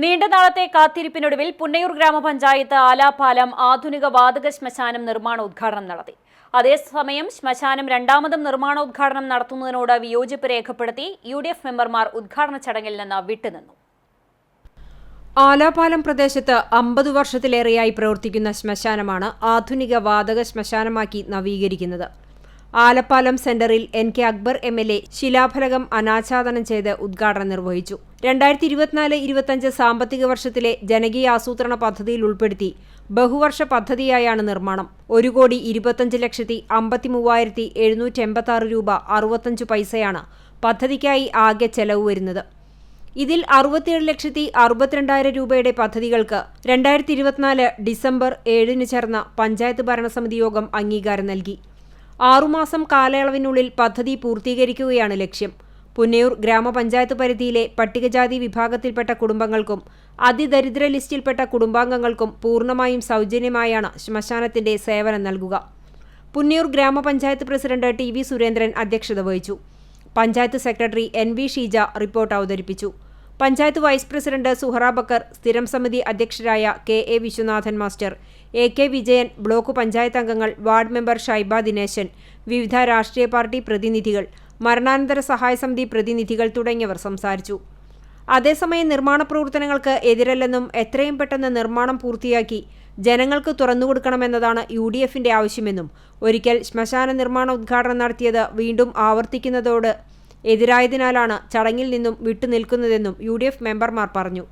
നീണ്ട നാളത്തെ കാത്തിരിപ്പിനൊടുവിൽ പുന്നയൂർ ഗ്രാമപഞ്ചായത്ത് ആലാപാലം ആധുനിക വാതക ശ്മശാനം നിർമ്മാണോദ്ഘാടനം നടത്തി. അതേസമയം ശ്മശാനം രണ്ടാമതും നിർമ്മാണോദ്ഘാടനം നടത്തുന്നതിനോട് വിയോജിപ്പ് രേഖപ്പെടുത്തി UDF മെമ്പർമാർ ഉദ്ഘാടന ചടങ്ങിൽ നിന്ന് വിട്ടുനിന്നു. ആലാപാലം പ്രദേശത്ത് 50 വർഷത്തിലേറെയായി പ്രവർത്തിക്കുന്ന ശ്മശാനമാണ് ആധുനിക വാതക ശ്മശാനമാക്കി നവീകരിക്കുന്നത്. ആലപ്പാലം സെന്ററിൽ NK അക്ബർ MLA ശിലാഫലകം അനാച്ഛാദനം ചെയ്ത് ഉദ്ഘാടനം നിർവഹിച്ചു. 2024-25 സാമ്പത്തിക വർഷത്തിലെ ജനകീയ ആസൂത്രണ പദ്ധതിയിൽ ഉൾപ്പെടുത്തി ബഹുവർഷ പദ്ധതിയായാണ് നിർമ്മാണം. 1,25,53,786 രൂപ 65 പൈസയാണ് പദ്ധതിക്കായി ആകെ ചെലവ് വരുന്നത്. ഇതിൽ 67,62,000 രൂപയുടെ പദ്ധതികൾക്ക് 2024 ഡിസംബർ 7 ചേർന്ന പഞ്ചായത്ത് ഭരണസമിതി യോഗം അംഗീകാരം നൽകി. 6 മാസം കാലയളവിനുള്ളിൽ പദ്ധതി പൂർത്തീകരിക്കുകയാണ് ലക്ഷ്യം. പുന്നയൂർ ഗ്രാമപഞ്ചായത്ത് പരിധിയിലെ പട്ടികജാതി വിഭാഗത്തിൽപ്പെട്ട കുടുംബങ്ങൾക്കും അതിദരിദ്ര ലിസ്റ്റിൽപ്പെട്ട കുടുംബാംഗങ്ങൾക്കും പൂർണ്ണമായും സൗജന്യമായാണ് ശ്മശാനത്തിന്റെ സേവനം നൽകുക. പുന്നയൂർ ഗ്രാമപഞ്ചായത്ത് പ്രസിഡന്റ് TV സുരേന്ദ്രൻ അധ്യക്ഷത വഹിച്ചു. Panchayat secretary NV Sheeja report അവതരിപ്പിച്ചു. പഞ്ചായത്ത് വൈസ് പ്രസിഡന്റ് സുഹറ ബക്കർ, സ്ഥിരം സമിതി അധ്യക്ഷരായ KA Viswanathan master, AK Vijayan, block panchayat അംഗങ്ങൾ, വാർഡ് മെമ്പർ ഷൈബ ദിനേശൻ, വിവിധ രാഷ്ട്രീയ പാർട്ടി പ്രതിനിധികൾ, മരണാനന്തര സഹായ സമിതി പ്രതിനിധികൾ തുടങ്ങിയവർ സംസാരിച്ചു. അതേസമയം നിർമ്മാണ പ്രവർത്തനങ്ങൾക്ക് എതിരല്ലെന്നും എത്രയും പെട്ടെന്ന് നിർമ്മാണം പൂർത്തിയാക്കി ജനങ്ങൾക്ക് തുറന്നുകൊടുക്കണമെന്നതാണ് UDFന്റെ ആവശ്യമെന്നും ഒരിക്കൽ ശ്മശാന നിർമ്മാണ ഉദ്ഘാടനം നടത്തിയത് വീണ്ടും ആവർത്തിക്കുന്നതോട് എതിരായതിനാലാണ് ചടങ്ങിൽ നിന്നും വിട്ടുനിൽക്കുന്നതെന്നും UDF മെമ്പർമാർ പറഞ്ഞു.